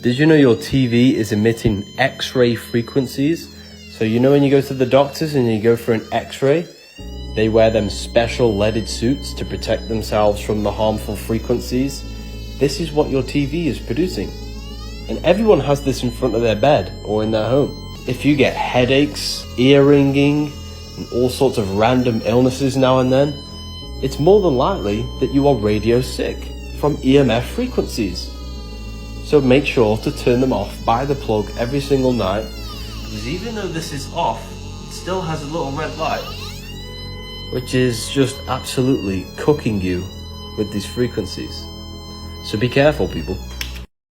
Did you know your TV is emitting X-ray frequencies? So you know when you go to the doctors and you go for an X-ray, they wear them special leaded suits to protect themselves from the harmful frequencies. This is what your TV is producing. And everyone has this in front of their bed or in their home. If you get headaches, ear ringing, and all sorts of random illnesses now and then, it's more than likely that you are radio sick from EMF frequencies. So make sure to turn them off by the plug every single night, because even though this is off, it still has a little red light, which is just absolutely cooking you with these frequencies. So be careful, people.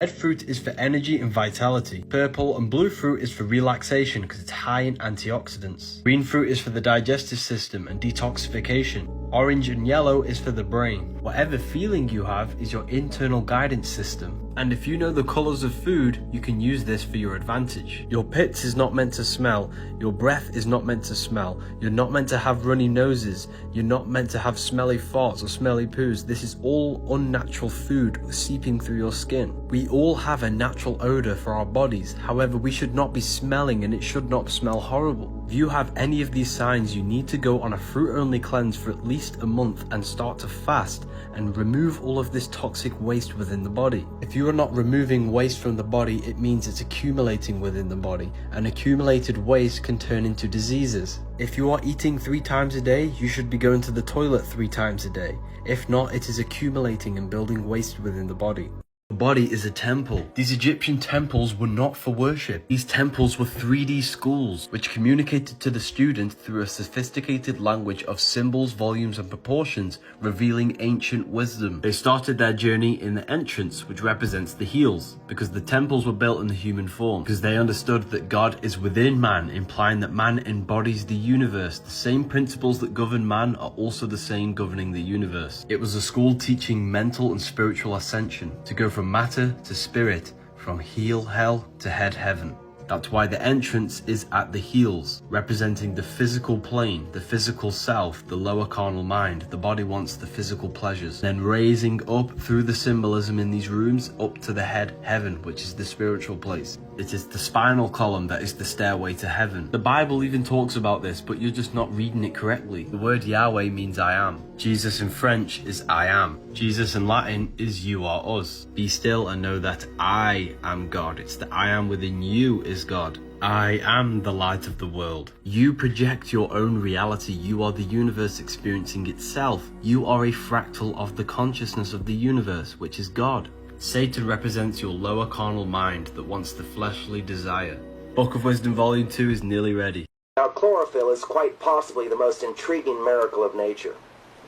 Red fruit is for energy and vitality. Purple and blue fruit is for relaxation because it's high in antioxidants. Green fruit is for the digestive system and detoxification. Orange and yellow is for the brain. Whatever feeling you have is your internal guidance system. And if you know the colours of food, you can use this for your advantage. Your pits is not meant to smell. Your breath is not meant to smell. You're not meant to have runny noses. You're not meant to have smelly farts or smelly poos. This is all unnatural food seeping through your skin. We all have a natural odour for our bodies. However, we should not be smelling, and it should not smell horrible. If you have any of these signs, you need to go on a fruit-only cleanse for at least a month and start to fast and remove all of this toxic waste within the body. If you are not removing waste from the body, it means it's accumulating within the body, and accumulated waste can turn into diseases. If you are eating 3 times a day, you should be going to the toilet 3 times a day. If not, it is accumulating and building waste within the body. The body is a temple. These Egyptian temples were not for worship. These temples were 3D schools, which communicated to the student through a sophisticated language of symbols, volumes, and proportions, revealing ancient wisdom. They started their journey in the entrance, which represents the heels, because the temples were built in the human form, because they understood that God is within man, implying that man embodies the universe. The same principles that govern man are also the same governing the universe. It was a school teaching mental and spiritual ascension, to go from matter to spirit, from heel hell to head heaven. That's why the entrance is at the heels, representing the physical plane, the physical self, the lower carnal mind. The body wants the physical pleasures. Then raising up through the symbolism in these rooms up to the head heaven, which is the spiritual place. It is the spinal column that is the stairway to heaven. The Bible even talks about this, but you're just not reading it correctly. The word Yahweh means I am. Jesus in French is I am. Jesus in Latin is you are us. Be still and know that I am God. It's the I am within you is God. I am the light of the world. You project your own reality. You are the universe experiencing itself. You are a fractal of the consciousness of the universe, which is God. Satan represents your lower carnal mind that wants the fleshly desire. Book of Wisdom Volume 2 is nearly ready. Now, chlorophyll is quite possibly the most intriguing miracle of nature.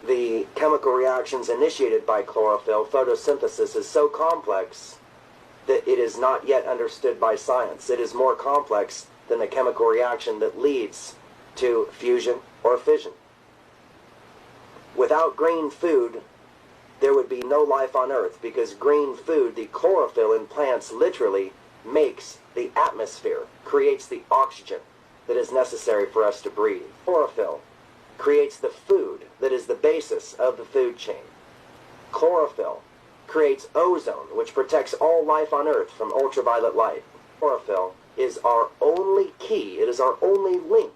The chemical reactions initiated by chlorophyll photosynthesis is so complex that it is not yet understood by science. It is more complex than the chemical reaction that leads to fusion or fission. Without green food, there would be no life on Earth, because green food, the chlorophyll in plants, literally makes the atmosphere, creates the oxygen that is necessary for us to breathe. Chlorophyll creates the food that is the basis of the food chain. Chlorophyll creates ozone, which protects all life on Earth from ultraviolet light. Chlorophyll is our only key, it is our only link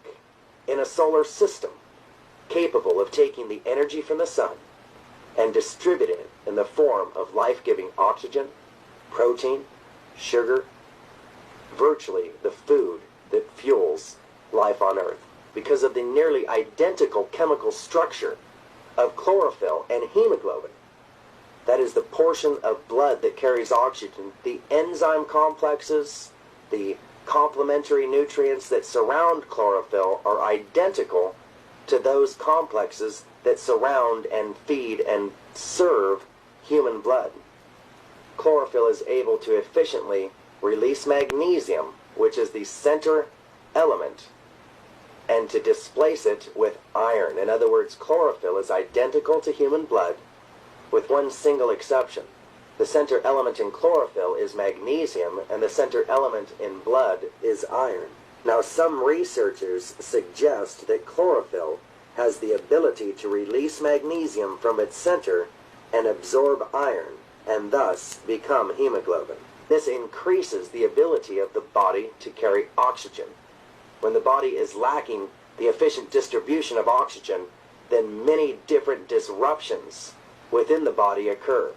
in a solar system capable of taking the energy from the sun and distributing it in the form of life-giving oxygen, protein, sugar, virtually the food that fuels life on Earth. Because of the nearly identical chemical structure of chlorophyll and hemoglobin, that is the portion of blood that carries oxygen, the enzyme complexes, the complementary nutrients that surround chlorophyll are identical to those complexes that surround and feed and serve human blood. Chlorophyll is able to efficiently release magnesium, which is the center element, and to displace it with iron. In other words, chlorophyll is identical to human blood, with one single exception. The center element in chlorophyll is magnesium, and the center element in blood is iron. Now, some researchers suggest that chlorophyll has the ability to release magnesium from its center and absorb iron, and thus become hemoglobin. This increases the ability of the body to carry oxygen. When the body is lacking the efficient distribution of oxygen, then many different disruptions within the body occur.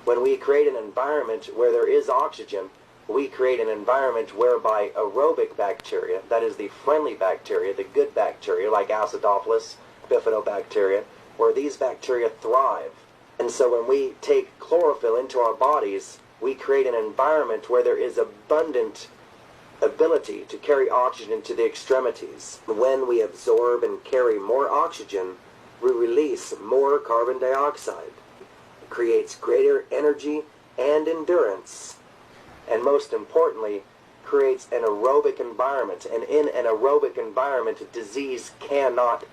When we create an environment where there is oxygen, we create an environment whereby aerobic bacteria, that is the friendly bacteria, the good bacteria like Acidophilus, bifidobacteria, where these bacteria thrive. And so when we take chlorophyll into our bodies, we create an environment where there is abundant ability to carry oxygen to the extremities. When we absorb and carry more oxygen, we release more carbon dioxide. It creates greater energy and endurance, and most importantly, creates an aerobic environment. And in an aerobic environment, disease cannot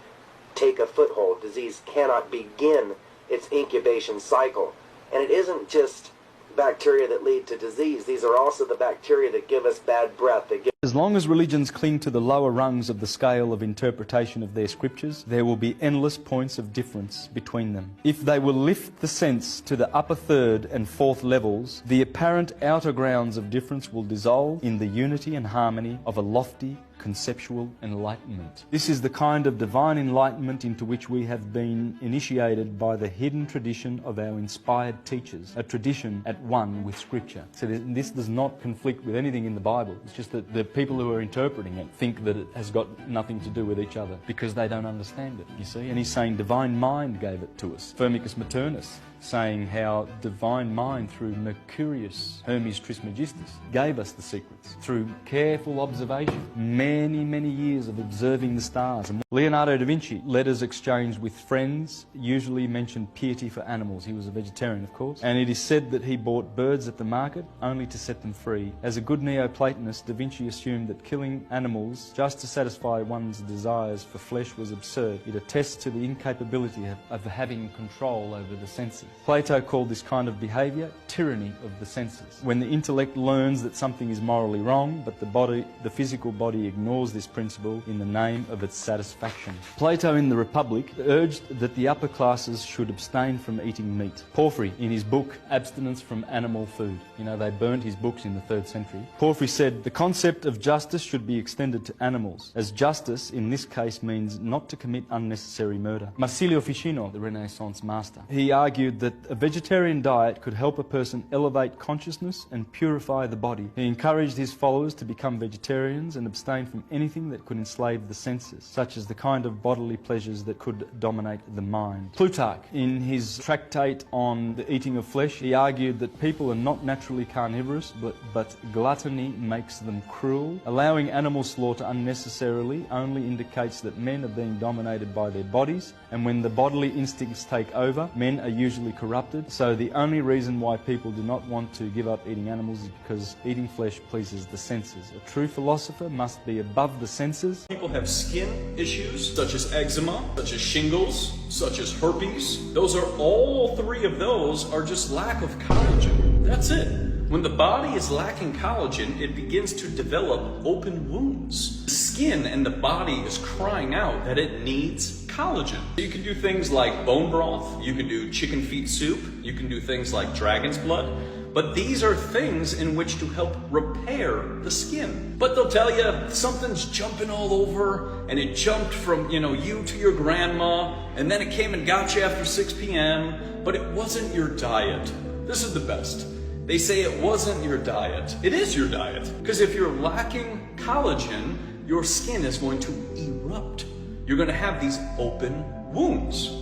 take a foothold. Disease cannot begin its incubation cycle. And it isn't just bacteria that lead to disease. These are also the bacteria that give us bad breath. As long as religions cling to the lower rungs of the scale of interpretation of their scriptures, there will be endless points of difference between them. If they will lift the sense to the upper third and fourth levels, the apparent outer grounds of difference will dissolve in the unity and harmony of a lofty conceptual enlightenment. This is the kind of divine enlightenment into which we have been initiated by the hidden tradition of our inspired teachers, a tradition at one with Scripture. So this does not conflict with anything in the Bible. It's just that the people who are interpreting it think that it has got nothing to do with each other because they don't understand it, you see. And he's saying divine mind gave it to us. Firmicus Maternus saying how divine mind through Mercurius Hermes Trismegistus gave us the secrets through careful observation, many years of observing the stars. And Leonardo da Vinci, letters exchanged with friends, usually mentioned piety for animals. He was a vegetarian, of course, and it is said that he bought birds at the market only to set them free. As a good Neoplatonist, da Vinci assumed that killing animals just to satisfy one's desires for flesh was absurd. It attests to the incapability of having control over the senses. Plato called this kind of behaviour tyranny of the senses. When the intellect learns that something is morally wrong, but the physical body ignores this principle in the name of its satisfaction. Plato in the Republic urged that the upper classes should abstain from eating meat. Porphyry, in his book Abstinence from Animal Food, you know, they burnt his books in the 3rd century. Porphyry said the concept of justice should be extended to animals, as justice in this case means not to commit unnecessary murder. Marsilio Ficino, the Renaissance master, he argued that a vegetarian diet could help a person elevate consciousness and purify the body. He encouraged his followers to become vegetarians and abstain from anything that could enslave the senses, such as the kind of bodily pleasures that could dominate the mind. Plutarch, in his tractate on the eating of flesh, he argued that people are not naturally carnivorous, but gluttony makes them cruel. Allowing animal slaughter unnecessarily only indicates that men are being dominated by their bodies, and when the bodily instincts take over, men are usually corrupted. So the only reason why people do not want to give up eating animals is because eating flesh pleases the senses. A true philosopher must be above the senses. People have skin issues such as eczema, such as shingles, such as herpes. Those are all three of those are just lack of collagen. That's it. When the body is lacking collagen, it begins to develop open wounds. The skin and the body is crying out that it needs collagen. You can do things like bone broth, you can do chicken feet soup, you can do things like dragon's blood, but these are things in which to help repair the skin. But they'll tell you something's jumping all over, and it jumped from, you to your grandma, and then it came and got you after 6 p.m., but it wasn't your diet. This is the best. They say it wasn't your diet. It is your diet. Because if you're lacking collagen, your skin is going to erupt. You're going to have these open wounds.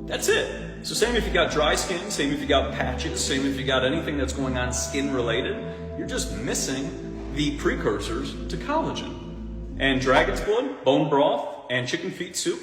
That's it. So same if you got dry skin, same if you got patches, same if you got anything that's going on skin related, you're just missing the precursors to collagen. And dragon's blood, bone broth, and chicken feet soup,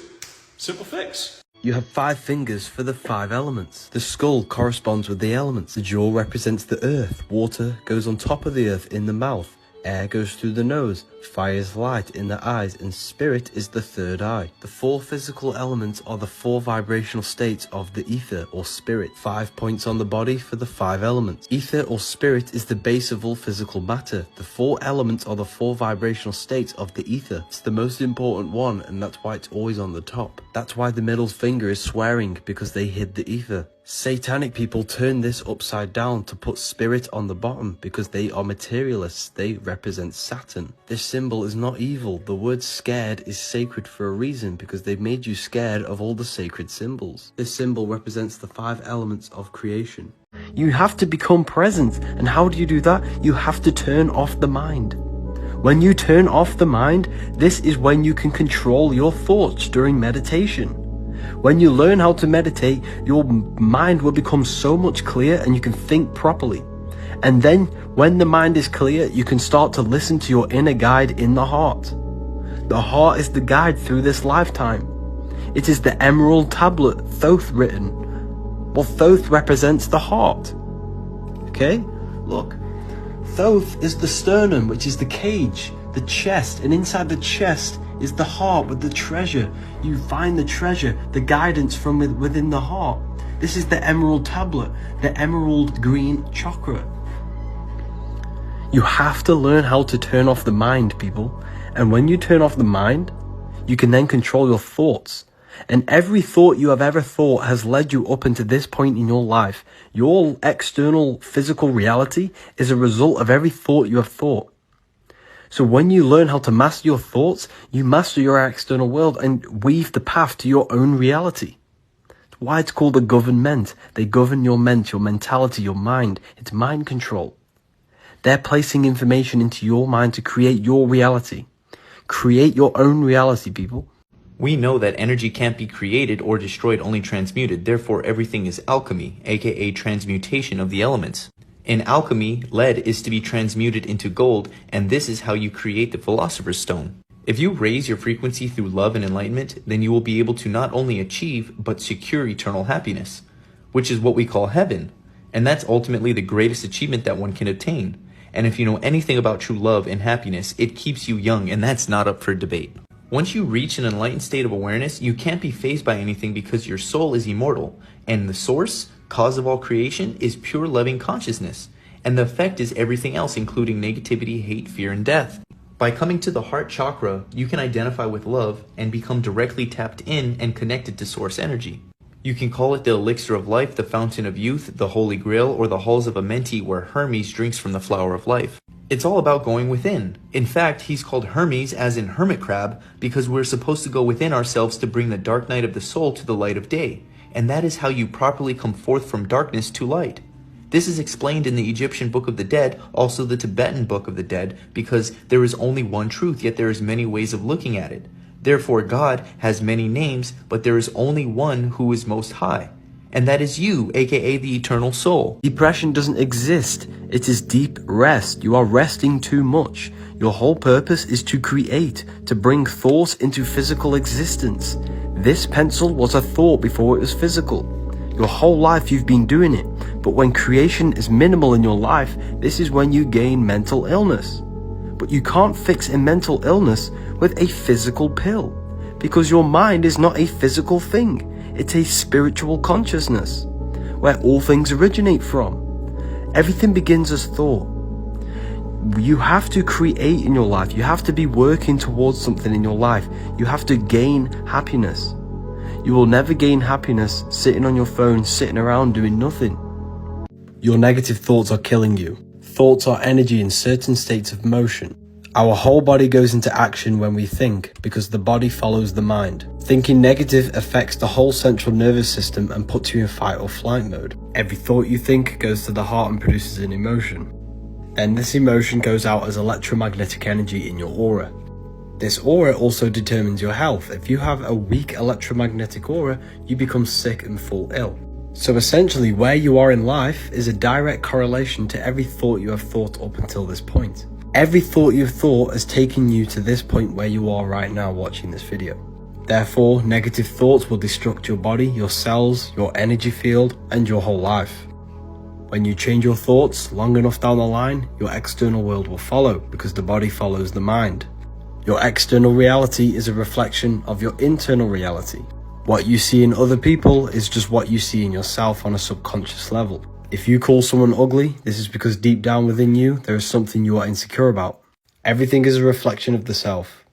simple fix. You have 5 fingers for the 5 elements. The skull corresponds with the elements. The jaw represents the earth. Water goes on top of the earth in the mouth. Air goes through the nose, fire is light in the eyes, and spirit is the 3rd eye. The 4 physical elements are the 4 vibrational states of the ether or spirit. 5 points on the body for the 5 elements. Ether or spirit is the base of all physical matter. The 4 elements are the 4 vibrational states of the ether. It's the most important one, and that's why it's always on the top. That's why the middle finger is swearing, because they hid the ether. Satanic people turn this upside down to put spirit on the bottom because they are materialists. They represent Saturn. This symbol is not evil. The word scared is sacred for a reason because they've made you scared of all the sacred symbols. This symbol represents the 5 elements of creation. You have to become present. And how do you do that? You have to turn off the mind. When you turn off the mind, this is when you can control your thoughts during meditation. When you learn how to meditate, your mind will become so much clearer and you can think properly. And then when the mind is clear, you can start to listen to your inner guide in the heart. The heart is the guide through this lifetime. It is the emerald tablet, Thoth written. Well, Thoth represents the heart. Okay, look. Thoth is the sternum, which is the cage, the chest, and inside the chest is the heart with the treasure. You find the treasure, the guidance from within the heart. This is the emerald tablet, the emerald green chakra. You have to learn how to turn off the mind, people. And when you turn off the mind, you can then control your thoughts. And every thought you have ever thought has led you up into this point in your life. Your external physical reality is a result of every thought you have thought. So when you learn how to master your thoughts, you master your external world and weave the path to your own reality. That's why it's called a government. They govern your ment, your mentality, your mind. It's mind control. They're placing information into your mind to create your reality. Create your own reality, people. We know that energy can't be created or destroyed, only transmuted. Therefore, everything is alchemy, aka transmutation of the elements. In alchemy, lead is to be transmuted into gold, and this is how you create the Philosopher's Stone. If you raise your frequency through love and enlightenment, then you will be able to not only achieve, but secure eternal happiness, which is what we call heaven. And that's ultimately the greatest achievement that one can attain. And if you know anything about true love and happiness, it keeps you young, and that's not up for debate. Once you reach an enlightened state of awareness, you can't be fazed by anything because your soul is immortal, and the source, cause of all creation, is pure loving consciousness, and the effect is everything else, including negativity, hate, fear, and death. By coming to the heart chakra, you can identify with love and become directly tapped in and connected to source energy. You can call it the elixir of life, the fountain of youth, the holy grail, or the halls of Amenti where Hermes drinks from the flower of life. It's all about going within. In fact, he's called Hermes, as in hermit crab, because we're supposed to go within ourselves to bring the dark night of the soul to the light of day. And that is how you properly come forth from darkness to light. This is explained in the Egyptian Book of the Dead, also the Tibetan Book of the Dead, because there is only one truth, yet there is many ways of looking at it. Therefore, God has many names, but there is only one who is most high. And that is you, aka the eternal soul. Depression doesn't exist. It is deep rest. You are resting too much. Your whole purpose is to create, to bring thought into physical existence. This pencil was a thought before it was physical. Your whole life you've been doing it. But when creation is minimal in your life, this is when you gain mental illness. But you can't fix a mental illness with a physical pill, because your mind is not a physical thing. It's a spiritual consciousness, where all things originate from. Everything begins as thought. You have to create in your life. You have to be working towards something in your life. You have to gain happiness. You will never gain happiness sitting on your phone, sitting around doing nothing. Your negative thoughts are killing you. Thoughts are energy in certain states of motion. Our whole body goes into action when we think, because the body follows the mind. Thinking negative affects the whole central nervous system and puts you in fight or flight mode. Every thought you think goes to the heart and produces an emotion. Then this emotion goes out as electromagnetic energy in your aura. This aura also determines your health. If you have a weak electromagnetic aura, you become sick and fall ill. So essentially, where you are in life is a direct correlation to every thought you have thought up until this point. Every thought you've thought has taken you to this point where you are right now watching this video. Therefore, negative thoughts will destruct your body, your cells, your energy field, and your whole life. When you change your thoughts long enough down the line, your external world will follow, because the body follows the mind. Your external reality is a reflection of your internal reality. What you see in other people is just what you see in yourself on a subconscious level. If you call someone ugly, this is because deep down within you, there is something you are insecure about. Everything is a reflection of the self.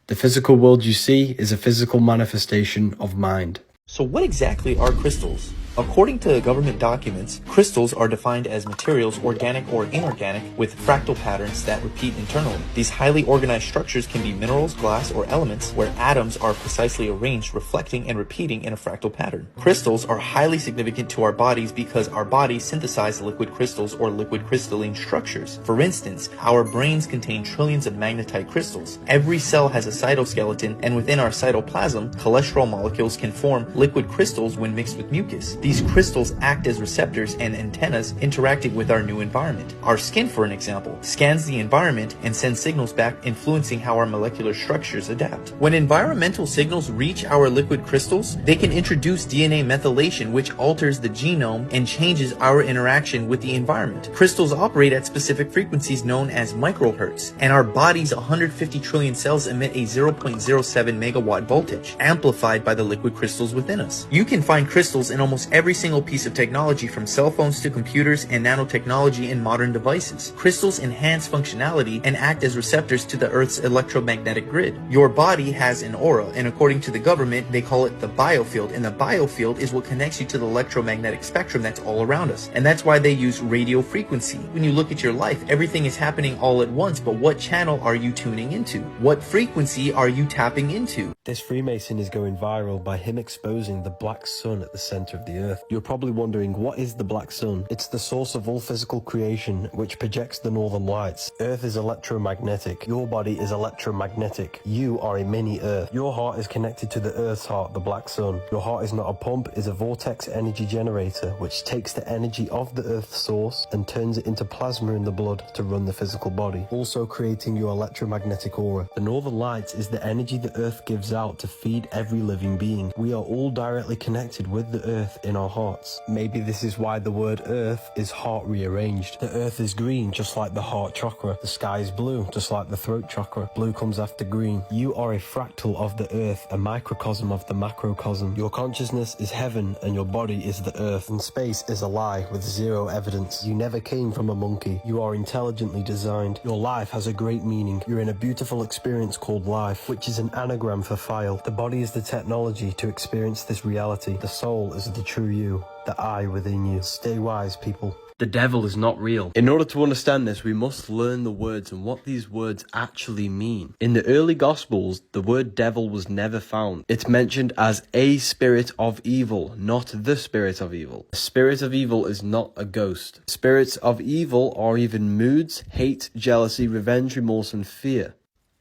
The physical world you see is a physical manifestation of mind. So what exactly are crystals? According to government documents, crystals are defined as materials, organic or inorganic, with fractal patterns that repeat internally. These highly organized structures can be minerals, glass, or elements where atoms are precisely arranged, reflecting and repeating in a fractal pattern. Crystals are highly significant to our bodies because our bodies synthesize liquid crystals or liquid crystalline structures. For instance, our brains contain trillions of magnetite crystals. Every cell has a cytoskeleton, and within our cytoplasm, cholesterol molecules can form liquid crystals when mixed with mucus. These crystals act as receptors and antennas interacting with our new environment. Our skin, for an example, scans the environment and sends signals back, influencing how our molecular structures adapt. When environmental signals reach our liquid crystals, they can introduce DNA methylation, which alters the genome and changes our interaction with the environment. Crystals operate at specific frequencies known as microhertz, and our body's 150 trillion cells emit a 0.07 megawatt voltage, amplified by the liquid crystals within us. You can find crystals in almost every single piece of technology, from cell phones to computers and nanotechnology in modern devices. Crystals enhance functionality and act as receptors to the Earth's electromagnetic grid. Your body has an aura, and according to the government, they call it the biofield, and the biofield is what connects you to the electromagnetic spectrum that's all around us. And that's why they use radio frequency. When you look at your life, everything is happening all at once, but what channel are you tuning into? What frequency are you tapping into? This Freemason is going viral by him exposing the black sun at the center of the earth. You're probably wondering, what is the black sun? It's the source of all physical creation, which projects the northern lights. Earth is electromagnetic. Your body is electromagnetic. You are a mini Earth. Your heart is connected to the Earth's heart, the black sun. Your heart is not a pump, it's a vortex energy generator, which takes the energy of the Earth's source and turns it into plasma in the blood to run the physical body, also creating your electromagnetic aura. The northern lights is the energy the Earth gives out to feed every living being. We are all directly connected with the Earth in our hearts. Maybe this is why the word Earth is heart rearranged. The Earth is green, just like the heart chakra. The sky is blue, just like the throat chakra. Blue comes after green. You are a fractal of the Earth, a microcosm of the macrocosm. Your consciousness is heaven and your body is the Earth, and space is a lie with zero evidence. You never came from a monkey. You are intelligently designed. Your life has a great meaning. You're in a beautiful experience called life, which is an anagram for file. The body is the technology to experience this reality. The soul is the true you, the I within you. Stay wise, people. The devil is not real. In order to understand this, we must learn the words and what these words actually mean. In the early Gospels, the word devil was never found. It's mentioned as a spirit of evil, not the spirit of evil. The spirit of evil is not a ghost. Spirits of evil are even moods, hate, jealousy, revenge, remorse, and fear.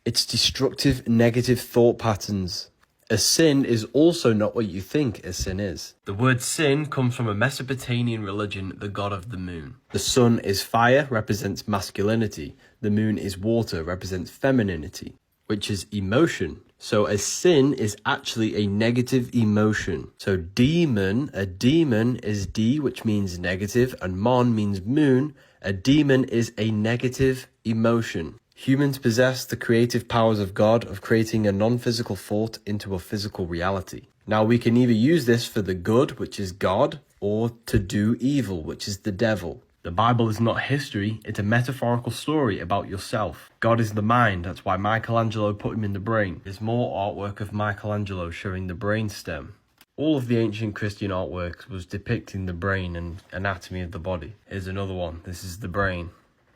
It's destructive, negative thought patterns. A sin is also not what you think a sin is. The word sin comes from a Mesopotamian religion, the god of the moon. The sun is fire, represents masculinity. The moon is water, represents femininity, which is emotion. So a sin is actually a negative emotion. So demon, a demon is D, which means negative, and mon means moon. A demon is a negative emotion. Humans possess the creative powers of God of creating a non-physical thought into a physical reality. Now we can either use this for the good, which is God, or to do evil, which is the devil. The Bible is not history, it's a metaphorical story about yourself. God is the mind, that's why Michelangelo put him in the brain. There's more artwork of Michelangelo showing the brain stem. All of the ancient Christian artworks was depicting the brain and anatomy of the body. Here's another one, this is the brain.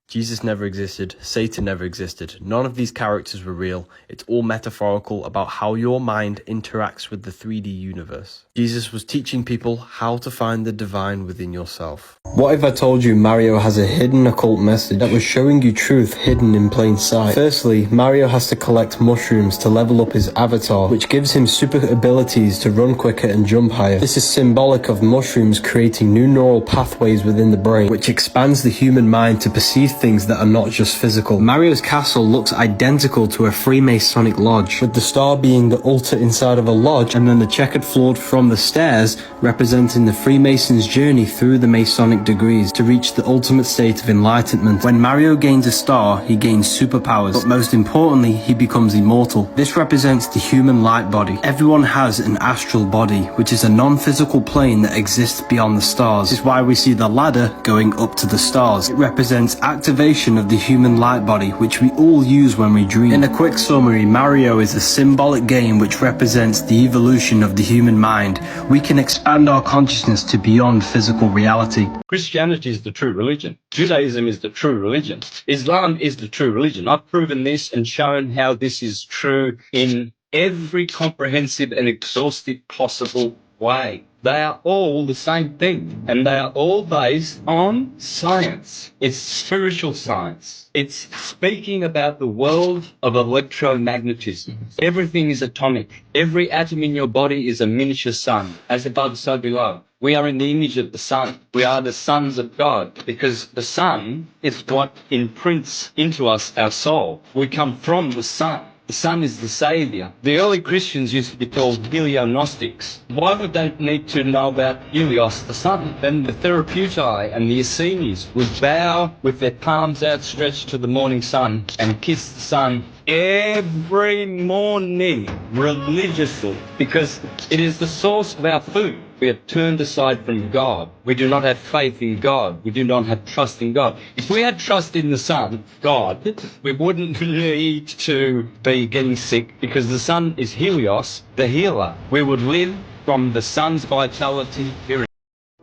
Jesus never existed, Satan never existed, none of these characters were real, it's all metaphorical about how your mind interacts with the 3D universe. Jesus was teaching people how to find the divine within yourself. What if I told you Mario has a hidden occult message that was showing you truth hidden in plain sight? Firstly, Mario has to collect mushrooms to level up his avatar, which gives him super abilities to run quicker and jump higher. This is symbolic of mushrooms creating new neural pathways within the brain, which expands the human mind to perceive things that are not just physical. Mario's castle looks identical to a Freemasonic lodge, with the star being the altar inside of a lodge, and then the checkered floor from the stairs representing the Freemason's journey through the Masonic degrees to reach the ultimate state of enlightenment. When Mario gains a star, he gains superpowers, but most importantly, he becomes immortal. This represents the human light body. Everyone has an astral body, which is a non-physical plane that exists beyond the stars. This is why we see the ladder going up to the stars. It represents active activation of the human light body, which we all use when we dream. In a quick summary, Mario is a symbolic game which represents the evolution of the human mind. We can expand our consciousness to beyond physical reality. Christianity is the true religion. Judaism is the true religion. Islam is the true religion. I've proven this and shown how this is true in every comprehensive and exhaustive possible way. They are all the same thing, and they are all based on science. It's spiritual science. It's speaking about the world of electromagnetism. Everything is atomic. Every atom in your body is a miniature sun, as above, so below. We are in the image of the sun. We are the sons of God, because the sun is what imprints into us our soul. We come from the sun. The sun is the savior. The early Christians used to be called Heliognostics. Why would they need to know about Helios, the sun? Then the Therapeutae and the Essenes would bow with their palms outstretched to the morning sun and kiss the sun every morning religiously, because it is the source of our food. We have turned aside from God. We do not have faith in God. We do not have trust in God. If we had trust in the sun, God, we wouldn't need to be getting sick, because the sun is Helios, the healer. We would live from the sun's vitality.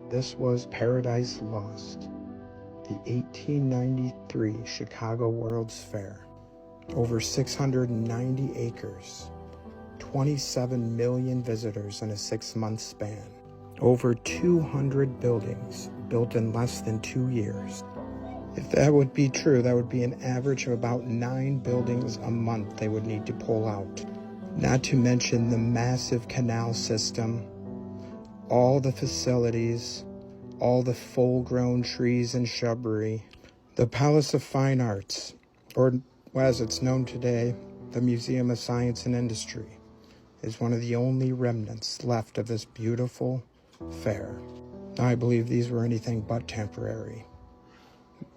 This was Paradise Lost, the 1893 Chicago World's Fair. Over 690 acres, 27 million visitors in a 6-month span. Over 200 buildings built in less than 2 years. If that would be true, that would be an average of about 9 buildings a month they would need to pull out. Not to mention the massive canal system, all the facilities, all the full-grown trees and shrubbery. The Palace of Fine Arts, or as it's known today, the Museum of Science and Industry, is one of the only remnants left of this beautiful fair. I believe these were anything but temporary.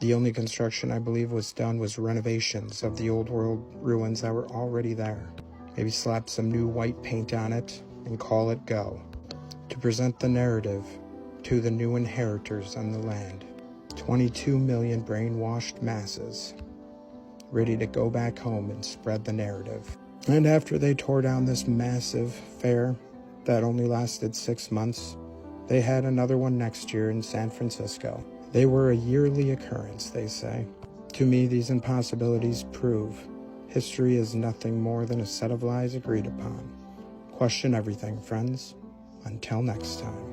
The only construction I believe was done was renovations of the old world ruins that were already there. Maybe slap some new white paint on it and call it go, to present the narrative to the new inheritors on the land. 22 million brainwashed masses ready to go back home and spread the narrative. And after they tore down this massive fair that only lasted 6 months, they had another one next year in San Francisco. They were a yearly occurrence, they say. To me, these impossibilities prove history is nothing more than a set of lies agreed upon. Question everything, friends. Until next time.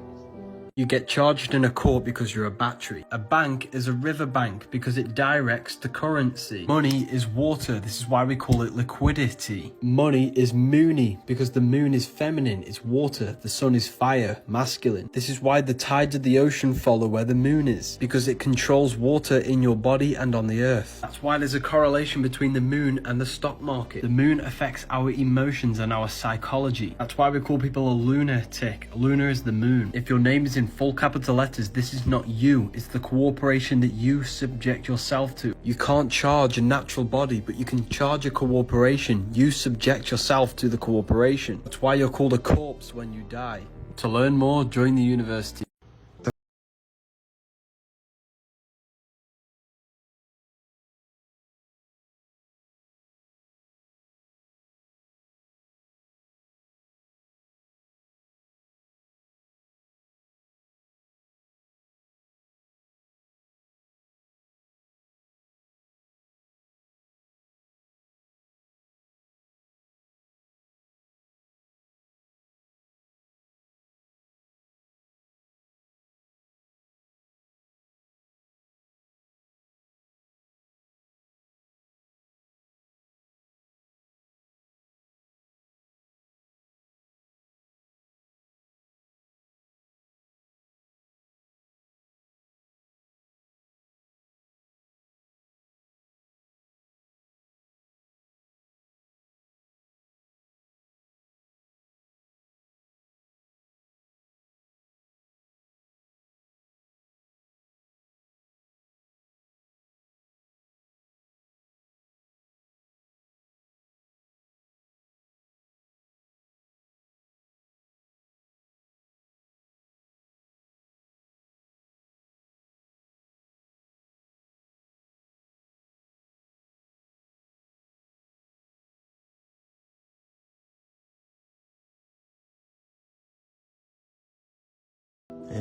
You get charged in a court because you're a battery. A bank is a river bank because it directs the currency. Money is water. This is why we call it liquidity. Money is moony because the moon is feminine. It's water. The sun is fire, masculine. This is why the tides of the ocean follow where the moon is, because it controls water in your body and on the earth. That's why there's a correlation between the moon and the stock market. The moon affects our emotions and our psychology. That's why we call people a lunatic. A lunar is the moon. If your name is in full capital letters, this is not you. It's the cooperation that you subject yourself to. You can't charge a natural body, but you can charge a cooperation. You subject yourself to the cooperation. That's why you're called a corpse when you die. To learn more, join the university.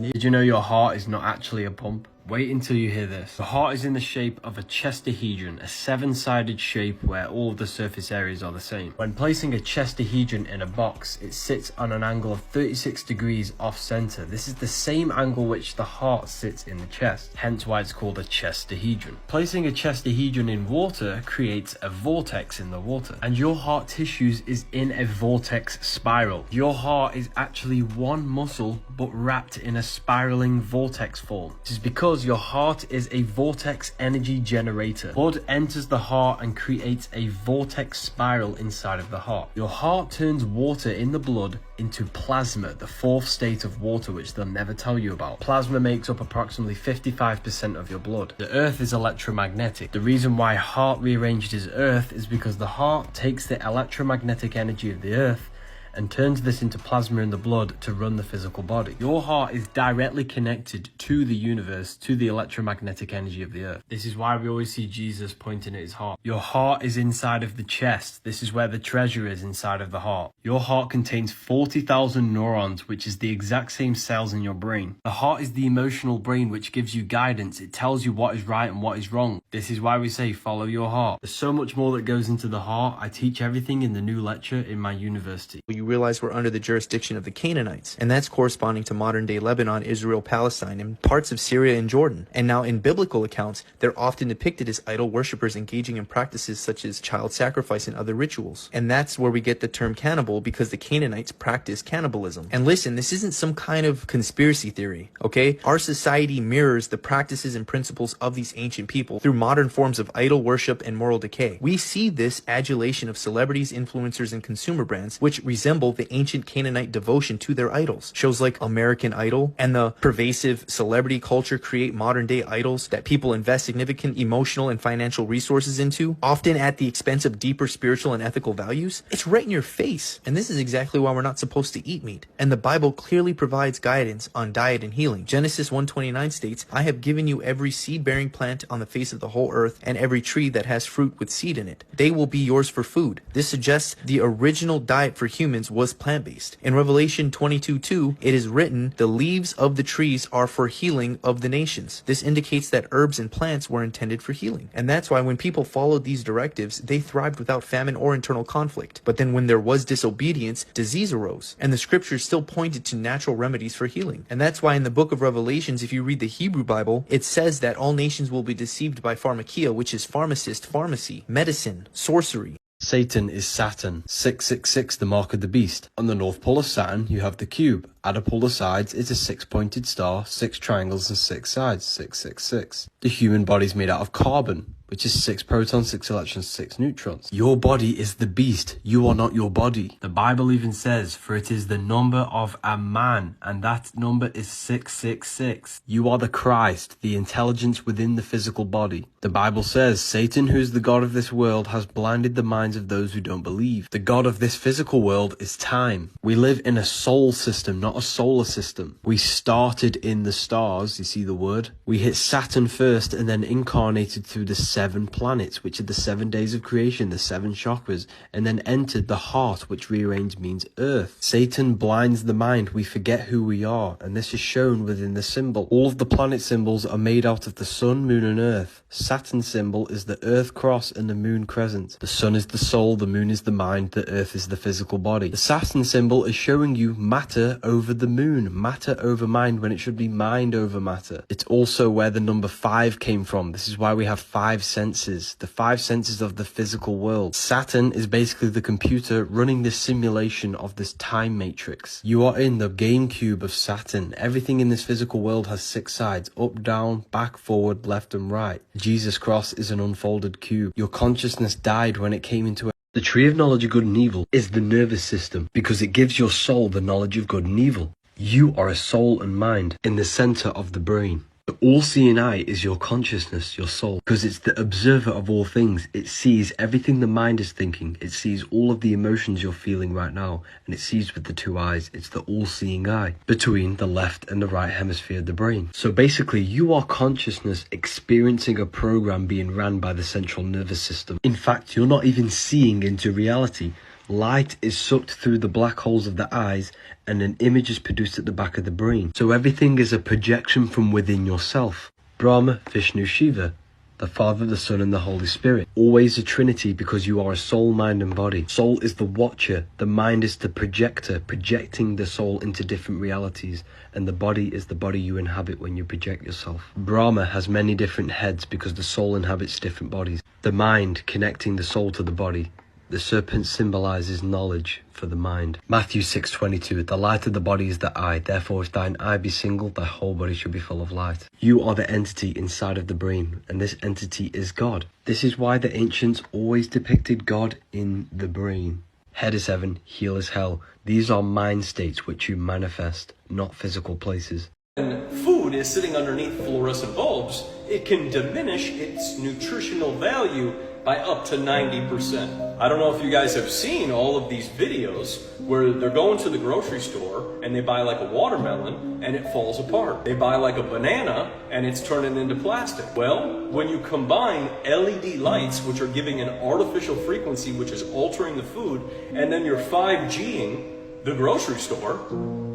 Did you know your heart is not actually a pump? Wait until you hear this. The heart is in the shape of a chestahedron, a seven-sided shape where all of the surface areas are the same. When placing a chestahedron in a box, it sits on an angle of 36 degrees off center. This is the same angle which the heart sits in the chest, hence why it's called a chestahedron. Placing a chestahedron in water creates a vortex in the water, and your heart tissues is in a vortex spiral. Your heart is actually one muscle but wrapped in a spiraling vortex form. This is because your heart is a vortex energy generator. Blood enters the heart and creates a vortex spiral inside of the heart. Your heart turns water in the blood into plasma, the fourth state of water, which they'll never tell you about. Plasma makes up approximately 55% of your blood. The earth is electromagnetic. The reason why heart rearranged is earth is because the heart takes the electromagnetic energy of the earth and turns this into plasma in the blood to run the physical body. Your heart is directly connected to the universe, to the electromagnetic energy of the earth. This is why we always see Jesus pointing at his heart. Your heart is inside of the chest. This is where the treasure is, inside of the heart. Your heart contains 40,000 neurons, which is the exact same cells in your brain. The heart is the emotional brain which gives you guidance. It tells you what is right and what is wrong. This is why we say follow your heart. There's so much more that goes into the heart. I teach everything in the new lecture in my university. You realize we're under the jurisdiction of the Canaanites, and that's corresponding to modern-day Lebanon, Israel, Palestine, and parts of Syria and Jordan. And now in biblical accounts, they're often depicted as idol worshippers engaging in practices such as child sacrifice and other rituals. And that's where we get the term cannibal, because the Canaanites practice cannibalism. And listen, this isn't some kind of conspiracy theory, okay? Our society mirrors the practices and principles of these ancient people through modern forms of idol worship and moral decay. We see this adulation of celebrities, influencers, and consumer brands, which resemble the ancient Canaanite devotion to their idols. Shows like American Idol and the pervasive celebrity culture create modern day idols that people invest significant emotional and financial resources into, often at the expense of deeper spiritual and ethical values. It's right in your face. And this is exactly why we're not supposed to eat meat. And the Bible clearly provides guidance on diet and healing. Genesis 1:29 states, I have given you every seed-bearing plant on the face of the whole earth and every tree that has fruit with seed in it. They will be yours for food. This suggests the original diet for humans was plant-based. In Revelation 22:2, it is written, the leaves of the trees are for healing of the nations. This indicates that herbs and plants were intended for healing. And that's why when people followed these directives, they thrived without famine or internal conflict. But then when there was disobedience, disease arose. And the scriptures still pointed to natural remedies for healing. And that's why in the book of Revelations, if you read the Hebrew Bible, it says that all nations will be deceived by pharmakia, which is pharmacist, pharmacy, medicine, sorcery. Satan is Saturn. 666, the mark of the beast. On the North Pole of Saturn, you have the cube. Add up all the sides, it's a six-pointed star, 6 triangles and 6 sides, 666. The human body is made out of carbon, which is 6 protons, 6 electrons, 6 neutrons. Your body is the beast. You are not your body. The Bible even says, for it is the number of a man, and that number is 666. You are the Christ, the intelligence within the physical body. The Bible says, Satan, who is the god of this world, has blinded the minds of those who don't believe. The god of this physical world is time. We live in a soul system, not a solar system. We started in the stars, you see the word? We hit Saturn first and then incarnated through the 7 planets, which are the 7 days of creation, the 7 chakras, and then entered the heart, which rearranged means earth. Satan blinds the mind. We forget who we are, and this is shown within the symbol. All of the planet symbols are made out of the sun, moon, and earth. Saturn's symbol is the earth cross and the moon crescent. The sun is the soul, the moon is the mind, the earth is the physical body. The Saturn symbol is showing you matter over the moon, matter over mind, when it should be mind over matter. It's also where the number 5 came from. This is why we have 5 senses, the 5 senses of the physical world. Saturn is basically the computer running this simulation of this time matrix. You are in the game cube of Saturn. Everything in this physical world has 6 sides, up, down, back, forward, left, and right. Jesus' cross is an unfolded cube. Your consciousness died when it came into the tree of knowledge of good and evil is the nervous system, because it gives your soul the knowledge of good and evil. You are a soul and mind in the center of the brain. The all-seeing eye is your consciousness, your soul, because it's the observer of all things. It sees everything the mind is thinking. It sees all of the emotions you're feeling right now, and it sees with the 2 eyes. It's the all-seeing eye between the left and the right hemisphere of the brain. So basically, you are consciousness experiencing a program being ran by the central nervous system. In fact, you're not even seeing into reality. Light is sucked through the black holes of the eyes and an image is produced at the back of the brain. So everything is a projection from within yourself. Brahma, Vishnu, Shiva, the Father, the Son and the Holy Spirit. Always a trinity because you are a soul, mind and body. Soul is the watcher, the mind is the projector, projecting the soul into different realities, and the body is the body you inhabit when you project yourself. Brahma has many different heads because the soul inhabits different bodies. The mind connecting the soul to the body. The serpent symbolizes knowledge for the mind. Matthew 6:22, the light of the body is the eye. Therefore, if thine eye be single, thy whole body shall be full of light. You are the entity inside of the brain, and this entity is God. This is why the ancients always depicted God in the brain. Head is heaven, heel is hell. These are mind states which you manifest, not physical places. When food is sitting underneath fluorescent bulbs, it can diminish its nutritional value by up to 90%. I don't know if you guys have seen all of these videos where they're going to the grocery store and they buy like a watermelon and it falls apart. They buy like a banana and it's turning into plastic. Well, when you combine LED lights, which are giving an artificial frequency which is altering the food, and then you're 5Ging the grocery store,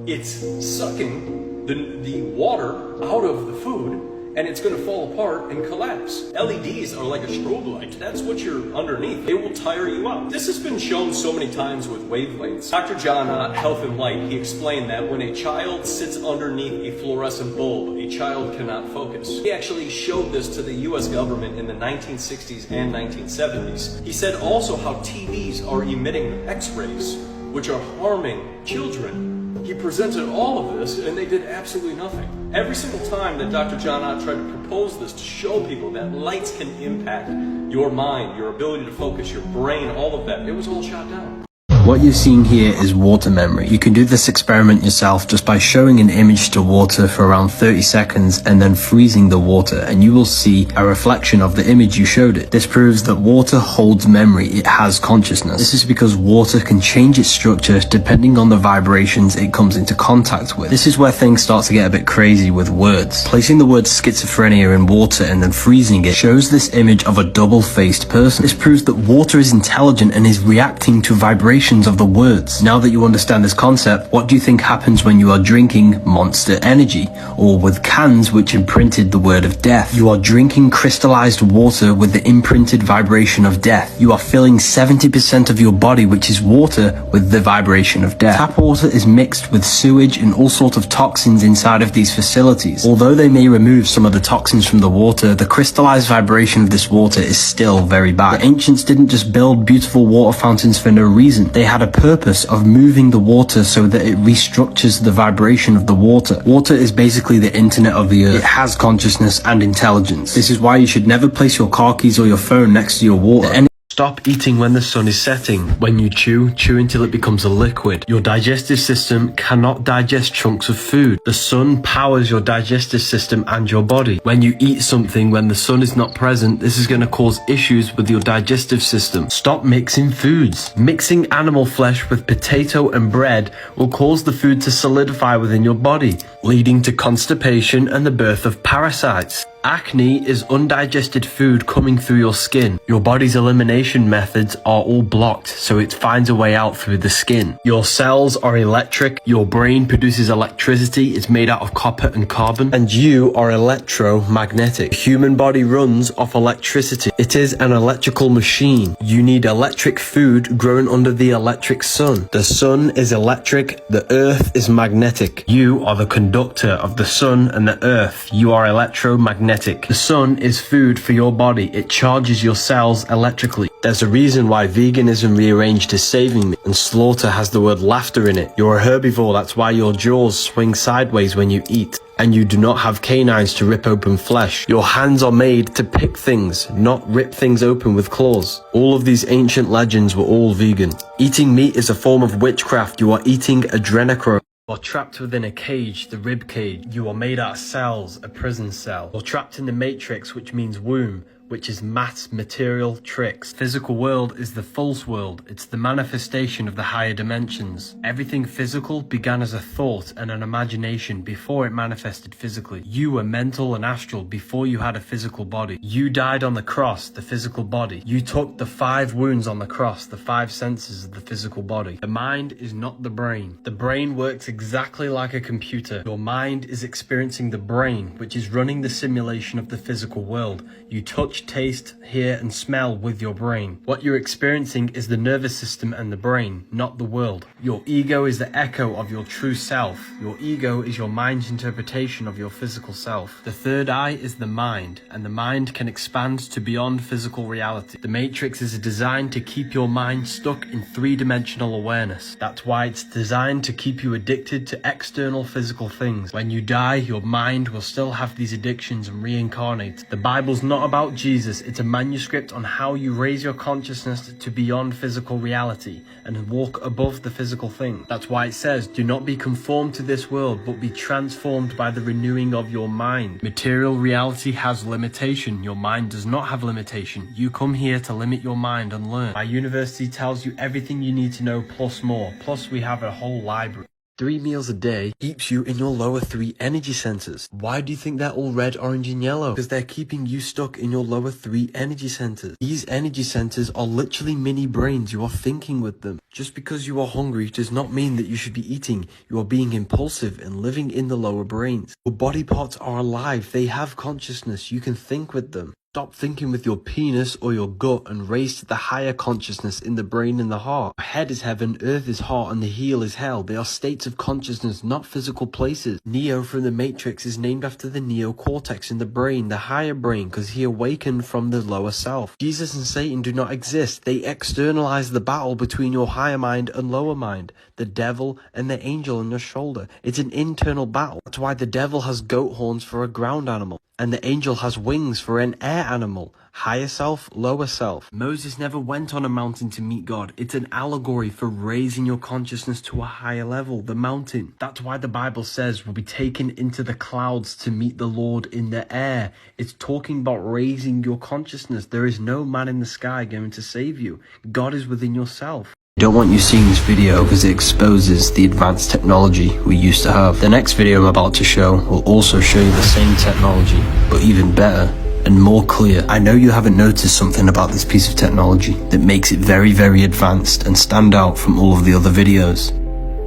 it's sucking the water out of the food, and it's going to fall apart and collapse. LEDs are like a strobe light. That's what you're underneath. They will tire you out. This has been shown so many times with wavelengths. Dr. John Ott, Health and Light, he explained that when a child sits underneath a fluorescent bulb, a child cannot focus. He actually showed this to the US government in the 1960s and 1970s. He said also how TVs are emitting X-rays, which are harming children. He presented all of this, and they did absolutely nothing. Every single time that Dr. John Ott tried to propose this to show people that lights can impact your mind, your ability to focus, your brain, all of that, it was all shot down. What you're seeing here is water memory. You can do this experiment yourself just by showing an image to water for around 30 seconds and then freezing the water, and you will see a reflection of the image you showed it. This proves that water holds memory, it has consciousness. This is because water can change its structure depending on the vibrations it comes into contact with. This is where things start to get a bit crazy with words. Placing the word schizophrenia in water and then freezing it shows this image of a double-faced person. This proves that water is intelligent and is reacting to vibrations of the words. Now that you understand this concept, what do you think happens when you are drinking Monster Energy, or with cans which imprinted the word of death? You are drinking crystallized water with the imprinted vibration of death. You are filling 70% of your body, which is water, with the vibration of death. Tap water is mixed with sewage and all sorts of toxins inside of these facilities. Although they may remove some of the toxins from the water, the crystallized vibration of this water is still very bad. The ancients didn't just build beautiful water fountains for no reason. They had a purpose of moving the water so that it restructures the vibration of the water. Water is basically the internet of the earth. It has consciousness and intelligence. This is why you should never place your car keys or your phone next to your water. Stop eating when the sun is setting. When you chew until it becomes a liquid. Your digestive system cannot digest chunks of food. The sun powers your digestive system and your body. When you eat something when the sun is not present, this is going to cause issues with your digestive system. Stop mixing foods. Mixing animal flesh with potato and bread will cause the food to solidify within your body, leading to constipation and the birth of parasites. Acne is undigested food coming through your skin. Your body's elimination methods are all blocked, so it finds a way out through the skin. Your cells are electric. Your brain produces electricity. It's made out of copper and carbon. And you are electromagnetic. The human body runs off electricity. It is an electrical machine. You need electric food grown under the electric sun. The sun is electric. The earth is magnetic. You are the conductor of the sun and the earth. You are electromagnetic. The sun is food for your body. It charges your cells electrically. There's a reason why veganism rearranged is saving me, and slaughter has the word laughter in it. You're a herbivore, that's why your jaws swing sideways when you eat. And you do not have canines to rip open flesh. Your hands are made to pick things, not rip things open with claws. All of these ancient legends were all vegan. Eating meat is a form of witchcraft. You are eating adrenochrome. You are trapped within a cage, the rib cage. You are made out of cells, a prison cell. You're trapped in the matrix, which means womb. which is maths, material, tricks. Physical world is the false world. It's the manifestation of the higher dimensions. Everything physical began as a thought and an imagination before it manifested physically. You were mental and astral before you had a physical body. You died on the cross, the physical body. You took the 5 wounds on the cross, the 5 senses of the physical body. The mind is not the brain. The brain works exactly like a computer. Your mind is experiencing the brain, which is running the simulation of the physical world. You touch, taste, hear, and smell with your brain. What you're experiencing is the nervous system and the brain, not the world. Your ego is the echo of your true self. Your ego is your mind's interpretation of your physical self. The third eye is the mind, and the mind can expand to beyond physical reality. The Matrix is designed to keep your mind stuck in 3-dimensional awareness. That's why it's designed to keep you addicted to external physical things. When you die, your mind will still have these addictions and reincarnate. The Bible's not about Jesus, it's a manuscript on how you raise your consciousness to beyond physical reality and walk above the physical thing. That's why it says, do not be conformed to this world, but be transformed by the renewing of your mind. Material reality has limitation. Your mind does not have limitation. You come here to limit your mind and learn. My university tells you everything you need to know plus more. Plus we have a whole library. 3 meals a day keeps you in your lower 3 energy centers. Why do you think they're all red, orange, and yellow? Because they're keeping you stuck in your lower 3 energy centers. These energy centers are literally mini brains. You are thinking with them. Just because you are hungry does not mean that you should be eating. You are being impulsive and living in the lower brains. Your body parts are alive. They have consciousness. You can think with them. Stop thinking with your penis or your gut and raise to the higher consciousness in the brain and the heart. Head is heaven, earth is heart, and the heel is hell. They are states of consciousness, not physical places. Neo from the Matrix is named after the neocortex in the brain, the higher brain, because he awakened from the lower self. Jesus and Satan do not exist. They externalize the battle between your higher mind and lower mind, the devil and the angel on your shoulder. It's an internal battle. That's why the devil has goat horns for a ground animal, and the angel has wings for an air animal. Higher self, lower self. Moses never went on a mountain to meet God. It's an allegory for raising your consciousness to a higher level, the mountain. That's why the Bible says we'll be taken into the clouds to meet the Lord in the air. It's talking about raising your consciousness. There is no man in the sky going to save you. God is within yourself. I don't want you seeing this video because it exposes the advanced technology we used to have. The next video I'm about to show will also show you the same technology, but even better and more clear. I know you haven't noticed something about this piece of technology that makes it very, very advanced and stand out from all of the other videos.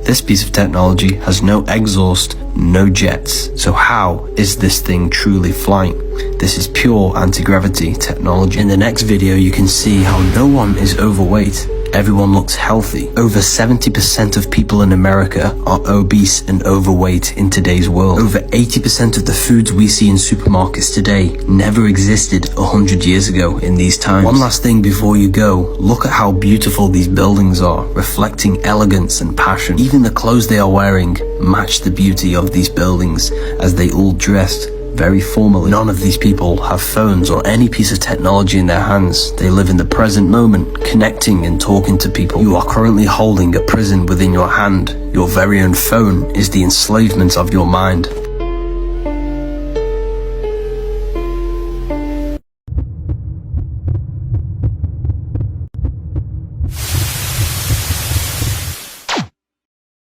This piece of technology has no exhaust, no jets. So how is this thing truly flying? This is pure anti-gravity technology. In the next video you can see how no one is overweight. Everyone looks healthy. Over 70% of people in America are obese and overweight in today's world. Over 80% of the foods we see in supermarkets today never existed 100 years ago in these times. One last thing before you go, look at how beautiful these buildings are, reflecting elegance and passion. Even the clothes they are wearing match the beauty of these buildings, as they all dressed very formally. None of these people have phones or any piece of technology in their hands. They live in the present moment, connecting and talking to people. You are currently holding a prison within your hand. Your very own phone is the enslavement of your mind.